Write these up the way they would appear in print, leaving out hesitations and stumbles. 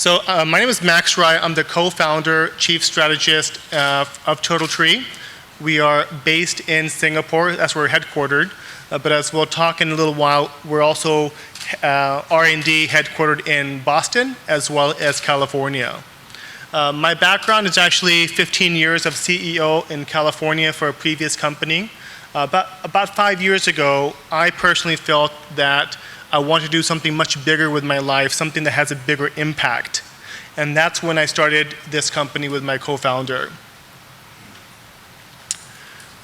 My name is Max Rai. I'm the co-founder, chief strategist of Turtle Tree. We are based in Singapore. That's where we're headquartered. But as we'll talk in a little while, we're also R&D headquartered in Boston as well as California. My background is actually 15 years of CEO in California for a previous company. About 5 years ago, I personally felt that I want to do something much bigger with my life, something that has a bigger impact. And that's when I started this company with my co-founder.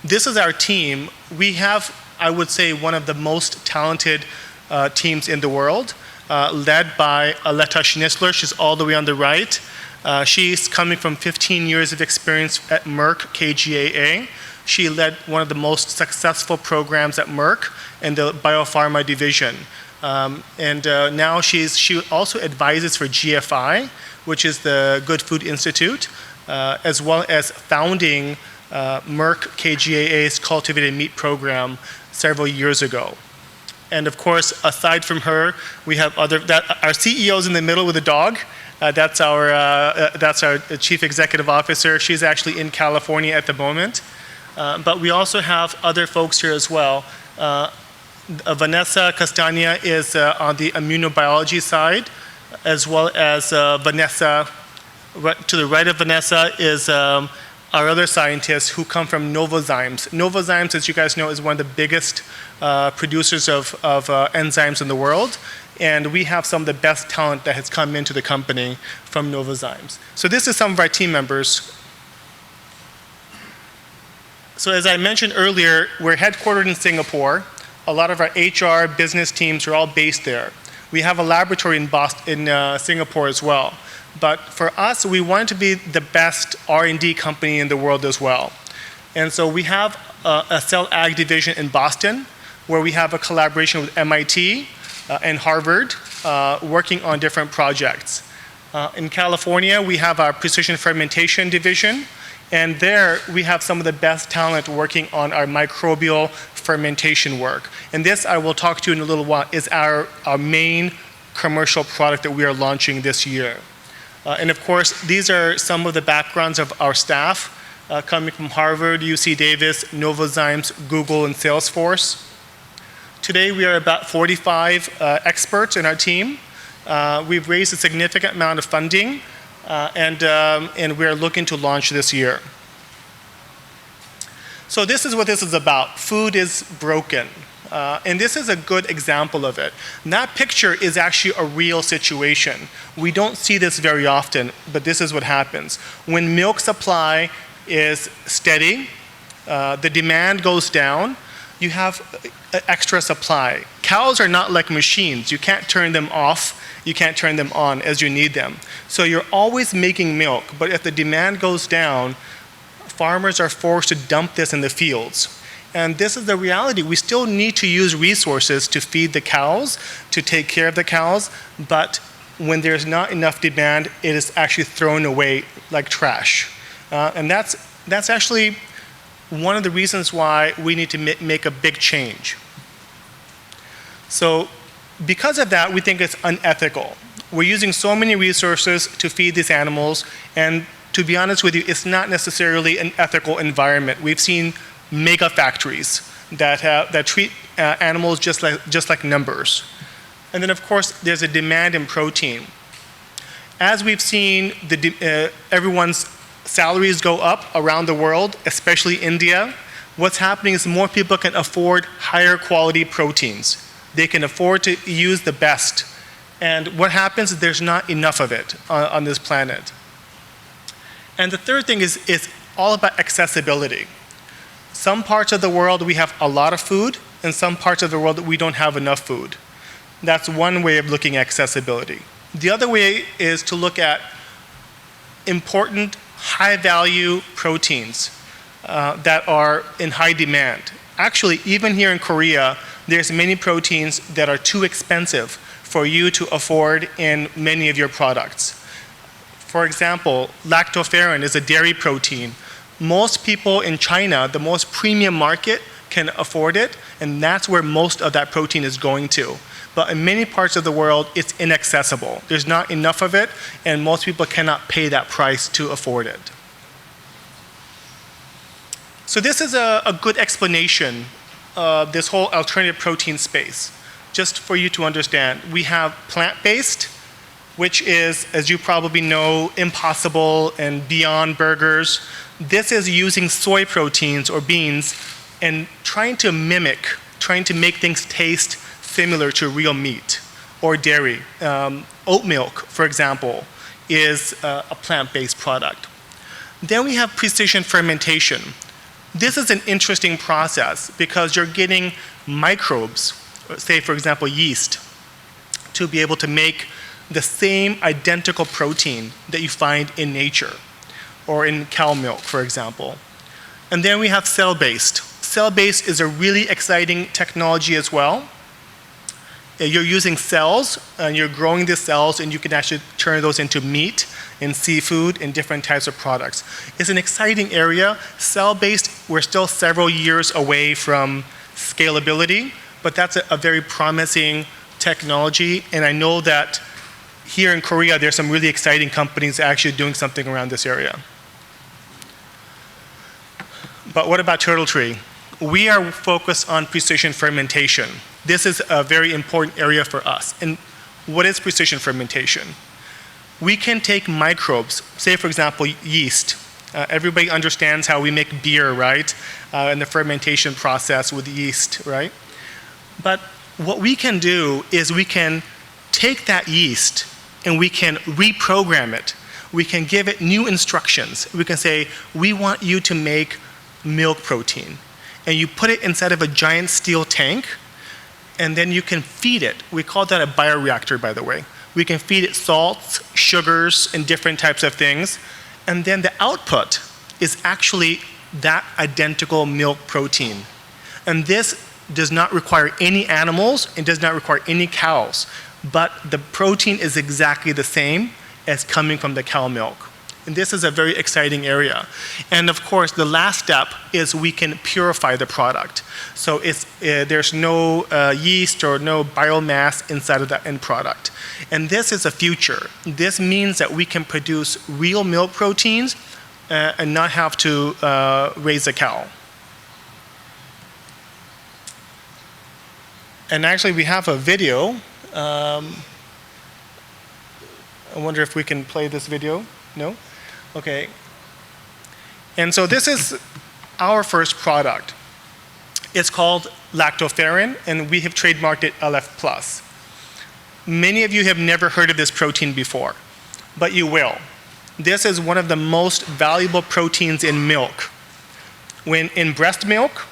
This is our team. We have, I would say, one of the most talented teams in the world, led by Aletta Schnitzler. She's all the way on the right. She's coming from 15 years of experience at Merck KGaA. She led one of the most successful programs at Merck in the biopharma division. Now she also advises for GFI, which is the Good Food Institute, as well as founding Merck KGaA's cultivated meat program several years ago. And of course, aside from her, we have our CEO's in the middle with a dog. That's our chief executive officer. She's actually in California at the moment. But we also have other folks here as well. Vanessa Castagna is on the immunobiology side, as well as Vanessa, to the right of Vanessa is our other scientists who come from Novozymes. Novozymes, as you guys know, is one of the biggest producers of enzymes in the world. And we have some of the best talent that has come into the company from Novozymes. So this is some of our team members. So as I mentioned earlier, we're headquartered in Singapore. A lot of our HR business teams are all based there. We have a laboratory in Singapore as well. But for us, we wanted to be the best R&D company in the world as well. And so we have a cell ag division in Boston, where we have a collaboration with MIT and Harvard, working on different projects. In California, we have our precision fermentation division. And there, we have some of the best talent working on our microbial fermentation work. And this, I will talk to you in a little while, is our main commercial product that we are launching this year. And of course, these are some of the backgrounds of our staff, coming from Harvard, UC Davis, Novozymes, Google, and Salesforce. Today, we are about 45 experts in our team. We've raised a significant amount of funding. And we're looking to launch this year. So this is what this is about. Food is broken. And this is a good example of it. And that picture is actually a real situation. We don't see this very often, but this is what happens. When milk supply is steady, the demand goes down, you have extra supply. Cows are not like machines. You can't turn them off. You can't turn them on as you need them. So you're always making milk, but if the demand goes down, farmers are forced to dump this in the fields. And this is the reality. We still need to use resources to feed the cows, to take care of the cows, but when there's not enough demand, it is actually thrown away like trash. And that's actually one of the reasons why we need to make a big change. So because of that, we think it's unethical. We're using so many resources to feed these animals, and to be honest with you, it's not necessarily an ethical environment. We've seen mega factories that treat animals just like numbers. And then of course, there's a demand in protein. As we've seen everyone's salaries go up around the world, especially India, what's happening is more people can afford higher quality proteins. They can afford to use the best. And what happens is there's not enough of it on this planet. And the third thing is all about accessibility. Some parts of the world we have a lot of food, and some parts of the world we don't have enough food. That's one way of looking at accessibility. The other way is to look at important high-value proteins that are in high demand. Actually, even here in Korea, there's many proteins that are too expensive for you to afford in many of your products. For example, Lactoferrin is a dairy protein. Most people in China, the most premium market, can afford it, and that's where most of that protein is going to. but in many parts of the world, it's inaccessible. There's not enough of it, and most people cannot pay that price to afford it. So this is a good explanation of this whole alternative protein space. Just for you to understand, we have plant-based, which is, as you probably know, Impossible and Beyond Burgers. This is using soy proteins or beans and trying to make things taste similar to real meat or dairy. Oat milk, for example, is a plant-based product. Then we have precision fermentation. This is an interesting process because you're getting microbes, say for example yeast, to be able to make the same identical protein that you find in nature or in cow milk, for example. And then we have cell-based. Cell-based is a really exciting technology as well. You're using cells and you're growing the cells and you can actually turn those into meat and seafood and different types of products. It's an exciting area. Cell-based, we're still several years away from scalability, but that's a very promising technology. And I know that here in Korea, there's some really exciting companies actually doing something around this area. But what about Turtle Tree? We are focused on precision fermentation. This is a very important area for us. And what is precision fermentation? We can take microbes, say for example yeast. Everybody understands how we make beer, right? And the fermentation process with yeast, right? But what we can do is we can take that yeast and we can reprogram it. We can give it new instructions. We can say, we want you to make milk protein. And you put it inside of a giant steel tank, and then you can feed it. We call that a bioreactor, by the way. We can feed it salts, sugars, and different types of things. And then the output is actually that identical milk protein. And this does not require any animals, it does not require any cows, but the protein is exactly the same as coming from the cow milk. And this is a very exciting area. And of course, the last step is we can purify the product. So there's no yeast or no biomass inside of the end product. And this is a future. This means that we can produce real milk proteins and not have to raise a cow. And actually, we have a video. I wonder if we can play this video. No? Okay. And so this is our first product. It's called Lactoferrin, and we have trademarked it LF+. Many of you have never heard of this protein before, but you will. This is one of the most valuable proteins in milk. When in breast milk,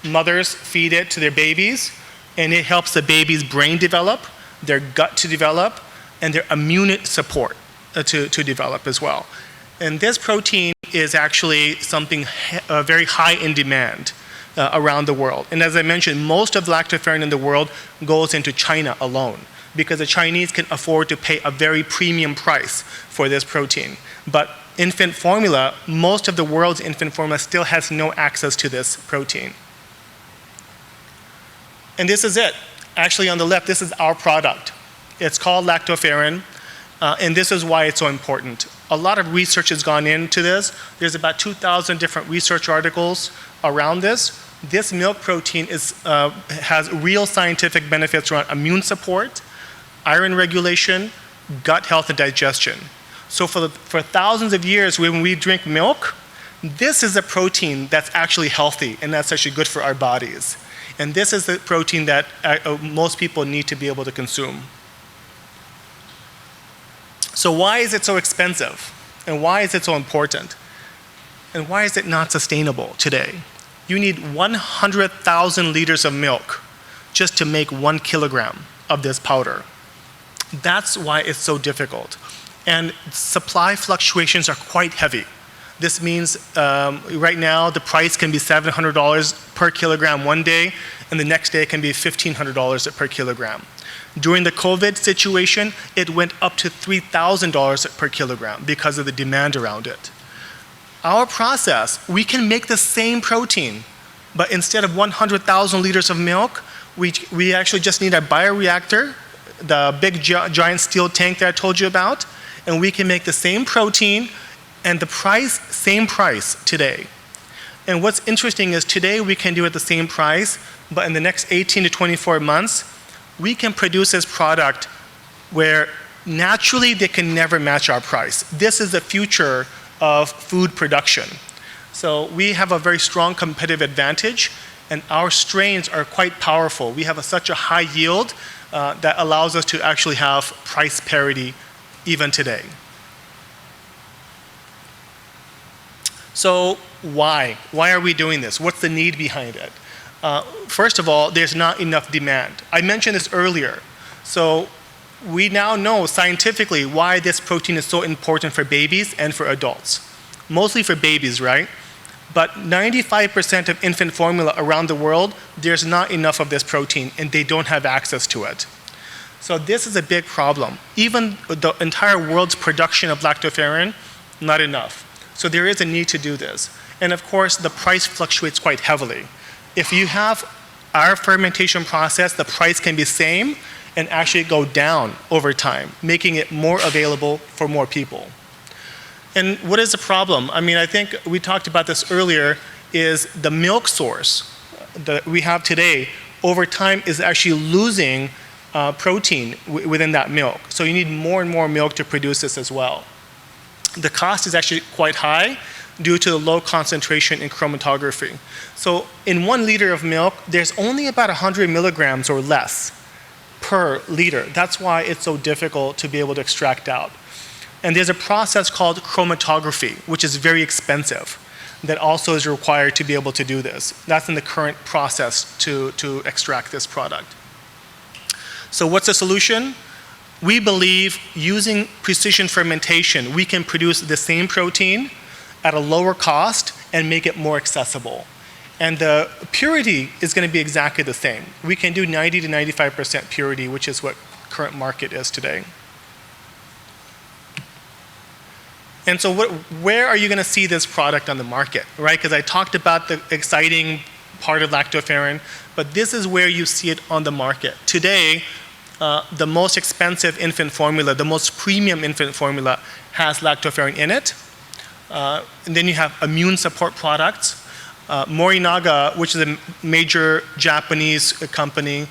mothers feed it to their babies, and it helps the baby's brain develop, their gut to develop, and their immune support to develop as well. And this protein is actually something very high in demand around the world. And as I mentioned, most of lactoferrin in the world goes into China alone because the Chinese can afford to pay a very premium price for this protein. But infant formula, most of the world's infant formula still has no access to this protein. And this is it. Actually on the left, this is our product. It's called Lactoferrin, and this is why it's so important. A lot of research has gone into this. There's about 2,000 different research articles around this. This milk protein has real scientific benefits around immune support, iron regulation, gut health and digestion. So for thousands of years when we drink milk, this is a protein that's actually healthy and that's actually good for our bodies. And this is the protein that most people need to be able to consume. So why is it so expensive? And why is it so important? And why is it not sustainable today? You need 100,000 liters of milk just to make 1 kilogram of this powder. That's why it's so difficult. And supply fluctuations are quite heavy. This means right now the price can be $700 per kilogram one day, and the next day it can be $1,500 per kilogram. During the COVID situation, it went up to $3,000 per kilogram because of the demand around it. Our process, we can make the same protein, but instead of 100,000 liters of milk, We actually just need a bioreactor, the big giant steel tank that I told you about, and we can make the same protein and the price, same price today. And what's interesting is today we can do it the same price, but in the next 18 to 24 months, we can produce this product where naturally they can never match our price. This is the future of food production. So we have a very strong competitive advantage, and our strains are quite powerful. We have such a high yield that allows us to actually have price parity even today. So why? Why are we doing this? What's the need behind it? First of all, there's not enough demand. I mentioned this earlier. So we now know scientifically why this protein is so important for babies and for adults. Mostly for babies, right? But 95% of infant formula around the world, there's not enough of this protein and they don't have access to it. So this is a big problem. Even the entire world's production of lactoferrin, not enough. So there is a need to do this. And of course, the price fluctuates quite heavily. If you have our fermentation process, the price can be same and actually go down over time, making it more available for more people. And what is the problem? I mean, I think we talked about this earlier, is the milk source that we have today over time is actually losing protein within that milk. So you need more and more milk to produce this as well. The cost is actually quite high due to the low concentration in chromatography. So in 1 liter of milk, there's only about 100 milligrams or less per liter. That's why it's so difficult to be able to extract out. And there's a process called chromatography, which is very expensive, that also is required to be able to do this. That's in the current process to extract this product. So what's the solution? We believe using precision fermentation, we can produce the same protein at a lower cost and make it more accessible. And the purity is going to be exactly the same. We can do 90 to 95% purity, which is what current market is today. And so where are you going to see this product on the market, right? Because I talked about the exciting part of lactoferrin, but this is where you see it on the market. Today, the most expensive infant formula, the most premium infant formula has lactoferrin in it. And then you have immune support products. Morinaga, which is a major Japanese company,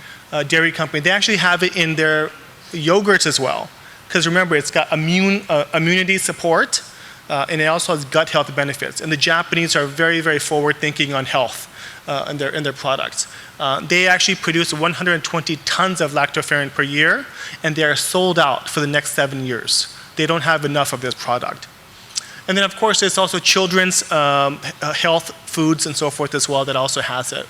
dairy company, they actually have it in their yogurts as well. Because remember, it's got immunity support, and it also has gut health benefits. And the Japanese are very, very forward-thinking on health in their products. They actually produce 120 tons of lactoferrin per year, and they are sold out for the next 7 years. They don't have enough of this product. And then, of course, there's also children's health foods and so forth as well that also has it.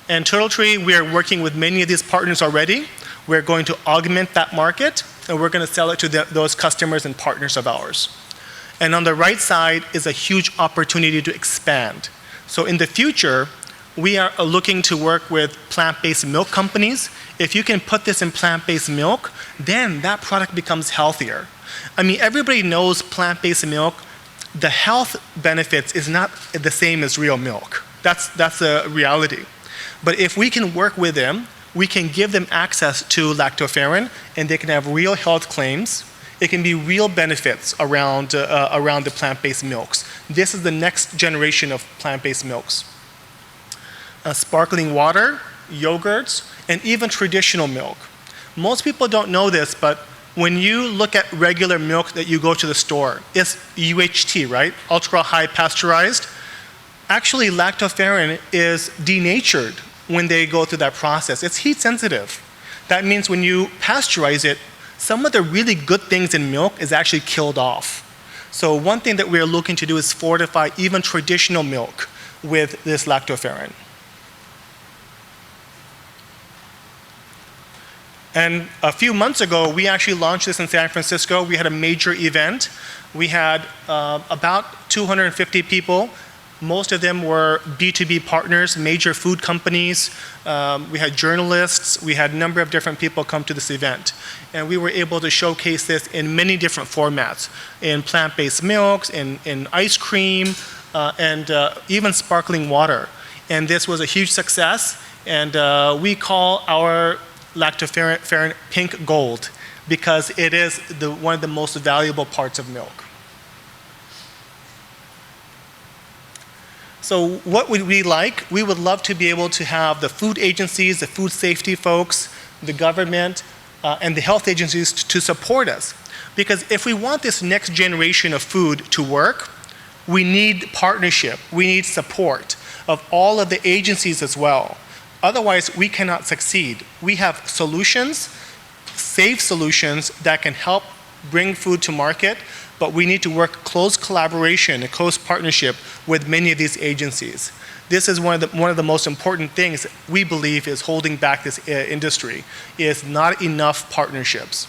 And Turtle Tree, we are working with many of these partners already. We're going to augment that market, and we're going to sell it to those customers and partners of ours. And on the right side is a huge opportunity to expand. So in the future, we are looking to work with plant-based milk companies. If you can put this in plant-based milk, then that product becomes healthier. I mean, everybody knows plant-based milk, the health benefits is not the same as real milk. That's a reality. But if we can work with them, we can give them access to lactoferrin, and they can have real health claims. It can be real benefits around the plant-based milks. This is the next generation of plant-based milks. Sparkling water, yogurts, and even traditional milk. Most people don't know this, but when you look at regular milk that you go to the store, it's UHT, right? Ultra high pasteurized. Actually, lactoferrin is denatured when they go through that process. It's heat sensitive. That means when you pasteurize it, some of the really good things in milk is actually killed off. So one thing that we're looking to do is fortify even traditional milk with this lactoferrin. And a few months ago, we actually launched this in San Francisco. We had a major event. We had about 250 people. Most of them were B2B partners, major food companies. We had journalists. We had a number of different people come to this event. And we were able to showcase this in many different formats, in plant-based milks, in ice cream, and even sparkling water. And this was a huge success. And we call our Lactoferrin pink gold because it is one of the most valuable parts of milk. So what would we like? We would love to be able to have the food agencies, the food safety folks, the government, and the health agencies to support us. Because if we want this next generation of food to work, we need partnership, we need support of all of the agencies as well. Otherwise, we cannot succeed. We have solutions, safe solutions that can help bring food to market, but we need to work close collaboration and close partnership with many of these agencies. This is one of the most important things we believe is holding back this industry, is not enough partnerships.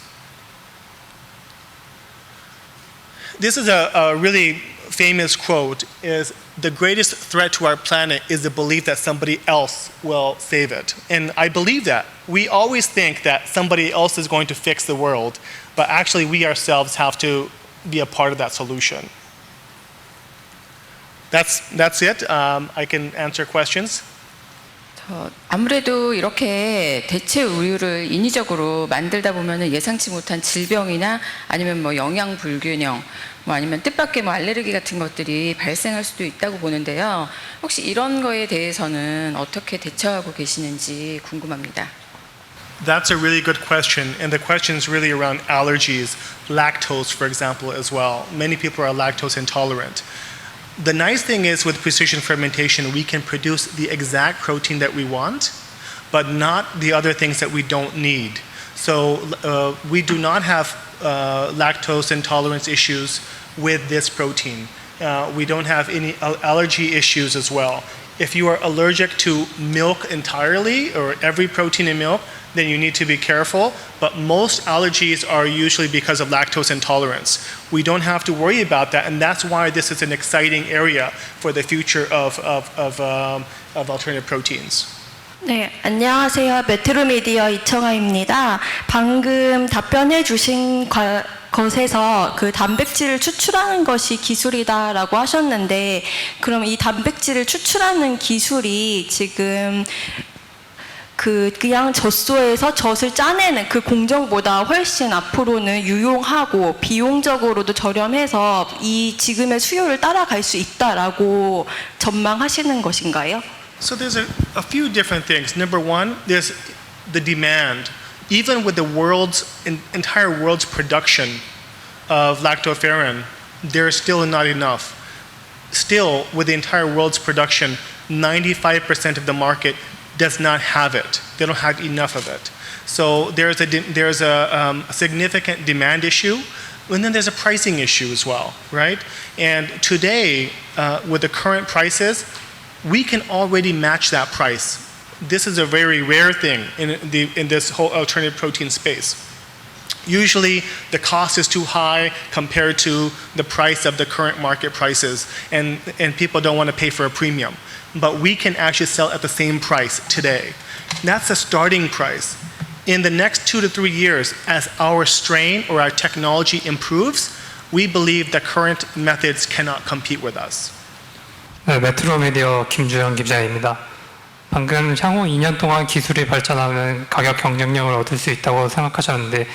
This is a really famous quote, is the greatest threat to our planet is the belief that somebody else will save it. And I believe that. We always think that somebody else is going to fix the world, but actually we ourselves have to be a part of that solution. That's it. I can answer questions. 아무래도 이렇게 대체 우유를 인위적으로 만들다 보면은 예상치 못한 질병이나 아니면 뭐 영양 불균형, 뭐 아니면 뜻밖의 뭐 알레르기 같은 것들이 발생할 수도 있다고 보는데요. 혹시 이런 거에 대해서는 어떻게 대처하고 계시는지 궁금합니다. That's a really good question, and the question is really around allergies, lactose, for example, as well. Many people are lactose intolerant. The nice thing is with precision fermentation, we can produce the exact protein that we want, but not the other things that we don't need. So we do not have lactose intolerance issues with this protein. We don't have any allergy issues as well. If you are allergic to milk entirely or every protein in milk, then you need to be careful. But most allergies are usually because of lactose intolerance. We don't have to worry about that, and that's why this is an exciting area for the future of alternative proteins. 네, 안녕하세요. 메트로미디어 이청아입니다. 방금 답변해 주신 것에서 그 단백질을 추출하는 것이 기술이다라고 하셨는데, 그럼 이 단백질을 추출하는 기술이 지금 그냥 젖소에서 젖을 짜내는 그 공정보다 훨씬 앞으로는 유용하고 비용적으로도 저렴해서 이 지금의 수요를 따라갈 수 있다라고 전망하시는 것인가요? So there's a few different things. Number one, there's the demand. Even with the entire world's production of lactoferrin, there's still not enough. Still, with the entire world's production, 95% of the market does not have it. They don't have enough of it. So there's a significant demand issue, and then there's a pricing issue as well, right? And today, with the current prices, we can already match that price. This is a very rare thing in this whole alternative protein space. Usually, the cost is too high compared to the price of the current market prices, and people don't want to pay for a premium. But we can actually sell at the same price today. That's the starting price. In the next 2 to 3 years, as our strain or our technology improves, we believe the current methods cannot compete with us. 네, 메트로미디어 김주영 기자입니다. 방금 향후 2년 동안 기술이 발전하면 가격 경쟁력을 얻을 수 있다고 생각하셨는데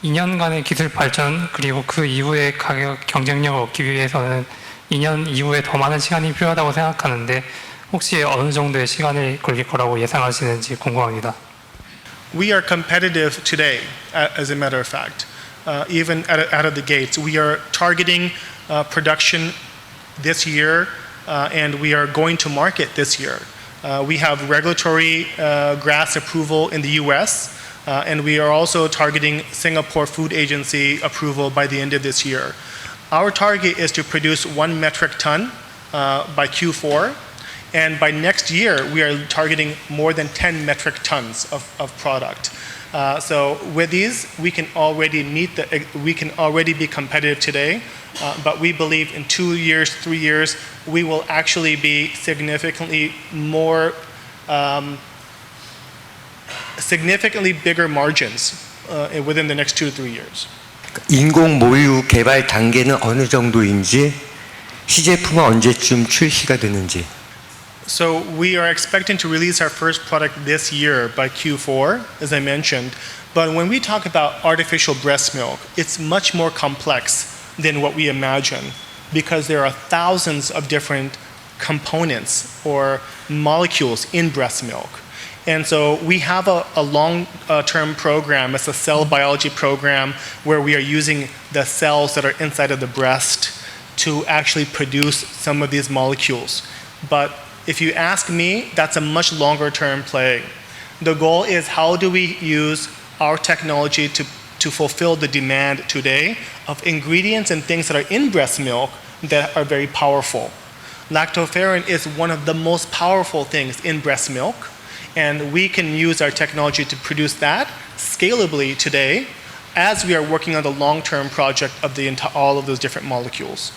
2년간의 기술 발전 그리고 그 이후에 가격 경쟁력을 얻기 위해서는 2년 이후에 더 많은 시간이 필요하다고 생각하는데 혹시 어느 정도의 시간이 걸릴 거라고 예상하시는지 궁금합니다. We are competitive today, as a matter of fact. Even out of the gates, we are targeting production this year, and we are going to market this year. We have regulatory GRAS approval in the US, and we are also targeting Singapore Food Agency approval by the end of this year. Our target is to produce 1 metric ton by Q4, and by next year we are targeting more than 10 metric tons of product. So with these, we can already be competitive today, but we believe in 2 years, 3 years, we will actually be significantly bigger margins within the next 2 to 3 years. 인공 모유 개발 단계는 어느 정도인지, 시제품은 언제쯤 출시가 되는지. So we are expecting to release our first product this year by Q4, as I mentioned. But when we talk about artificial breast milk, it's much more complex than what we imagine because there are thousands of different components or molecules in breast milk. And so we have a long-term program. It's a cell biology program where we are using the cells that are inside of the breast to actually produce some of these molecules. But if you ask me, that's a much longer-term play. The goal is how do we use our technology to fulfill the demand today of ingredients and things that are in breast milk that are very powerful. Lactoferrin is one of the most powerful things in breast milk. And we can use our technology to produce that scalably today as we are working on the long-term project of all of those different molecules.